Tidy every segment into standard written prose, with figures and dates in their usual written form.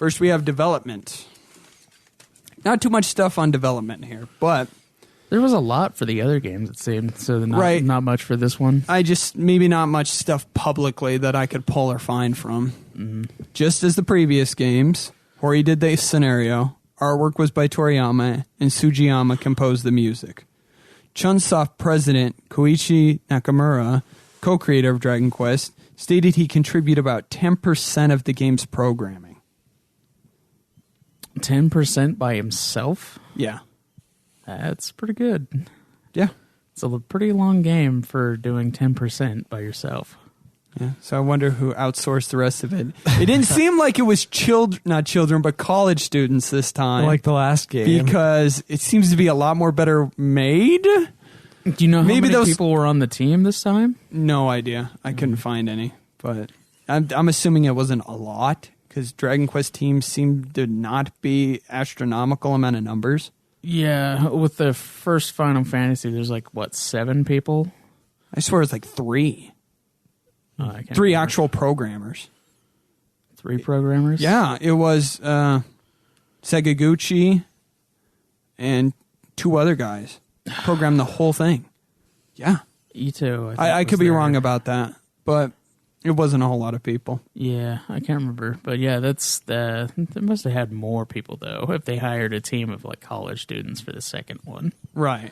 First, we have development. Not too much stuff on development here, but... There was a lot for the other games, it seemed, so not much for this one. Maybe not much stuff publicly that I could pull or find from. Mm-hmm. Just as the previous games, Hori did the scenario, artwork was by Toriyama, and Sugiyama composed the music. Chunsoft president Koichi Nakamura, co-creator of Dragon Quest, stated he contributed about 10% of the game's programming. 10% by himself? Yeah. That's pretty good. Yeah. It's a pretty long game for doing 10% by yourself. Yeah. So I wonder who outsourced the rest of it. It didn't seem like it was not children, but college students this time. Like the last game. Because it seems to be a lot more better made. Do you know how many people were on the team this time? No idea. I couldn't find any. But I'm assuming it wasn't a lot, because Dragon Quest teams seem to not be astronomical amount of numbers. Yeah, with the first Final Fantasy, there's 7 people? I swear it's 3. I can't 3 remember. actual programmers. 3 programmers? Yeah, it was Sagaguchi and 2 other guys programmed the whole thing. Yeah. Ito. I could be wrong about that, but it wasn't a whole lot of people. Yeah, I can't remember. But yeah, they must have had more people, though, if they hired a team of college students for the second one. Right.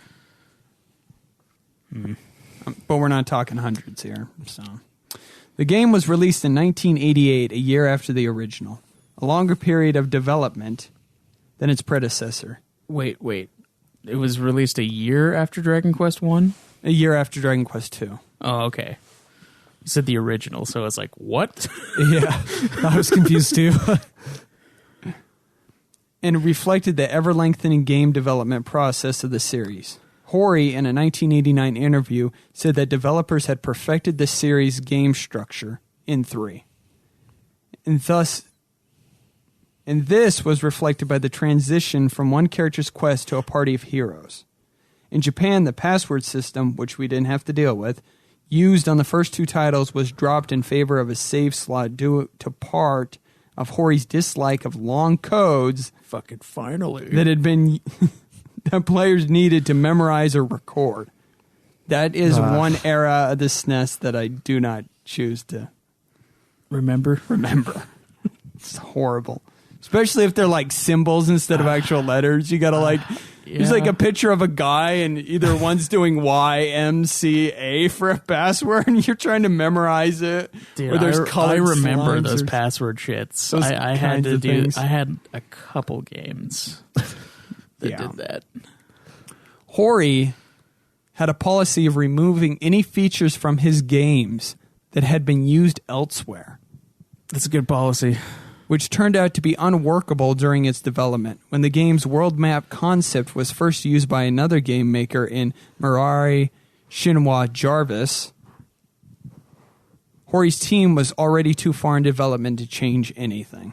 But we're not talking hundreds here. So, the game was released in 1988, a year after the original. A longer period of development than its predecessor. Wait. It was released a year after Dragon Quest 1? A year after Dragon Quest 2. Oh, okay. You said the original, so it's what? Yeah, I was confused too. And it reflected the ever-lengthening game development process of the series. Hori, in a 1989 interview, said that developers had perfected the series' game structure in 3. And this was reflected by the transition from one character's quest to a party of heroes. In Japan, the password system, which we didn't have to deal with, used on the first 2 titles was dropped in favor of a save slot due to part of Hori's dislike of long codes Fucking finally. that had been that players needed to memorize or record. That is one era of the SNES that I do not choose to remember. It's horrible. Especially if they're symbols instead of actual letters. You gotta There's a picture of a guy and either one's doing YMCA for a password and you're trying to memorize it. Dude, or there's I remember those or password shits. those I had to do. things. I had a couple games that did that. Hori had a policy of removing any features from his games that had been used elsewhere. That's a good policy. Which turned out to be unworkable during its development. When the game's world map concept was first used by another game maker in Murari Shinwa Jarvis, Hori's team was already too far in development to change anything.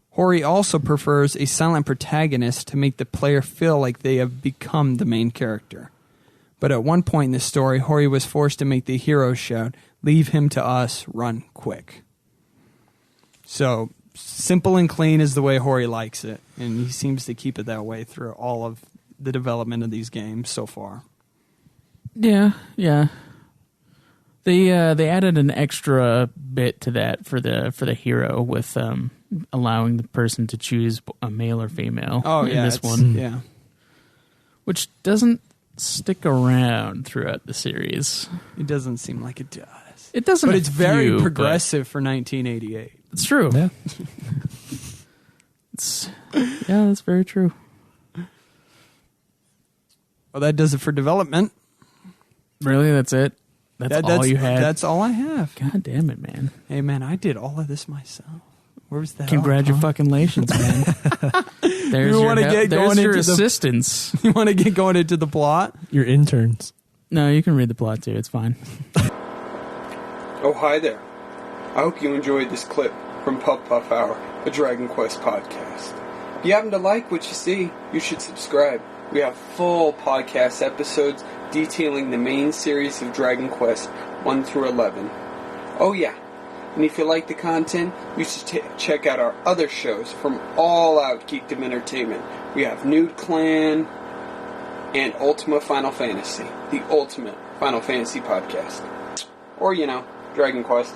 Hori also prefers a silent protagonist to make the player feel like they have become the main character. But at one point in the story, Hori was forced to make the hero shout, "Leave him to us, run quick." So, simple and clean is the way Hori likes it, and he seems to keep it that way through all of the development of these games so far. Yeah. They added an extra bit to that for the hero with allowing the person to choose a male or female. Oh, in this one, yeah, which doesn't stick around throughout the series. it doesn't seem like it does. It doesn't, But it's very few, progressive for 1988. It's true. Yeah. That's very true. Well, that does it for development. Really, that's it. That's all you had. That's all I have. God damn it, man! Hey, man, I did all of this myself. Where was that? Congratulations, man. There's You your, wanna get there's going your into the- assistance. You want to get going into the plot? Your interns. No, you can read the plot too. It's fine. Oh, hi there. I hope you enjoyed this clip from Puff Puff Hour, a Dragon Quest podcast. If you happen to like what you see, you should subscribe. We have full podcast episodes detailing the main series of Dragon Quest 1 through 11. Oh yeah, And if you like the content, you should check out our other shows from All Out Geekdom Entertainment. We have Nude Clan and Ultima Final Fantasy, the ultimate Final Fantasy podcast. Or, Dragon Quest.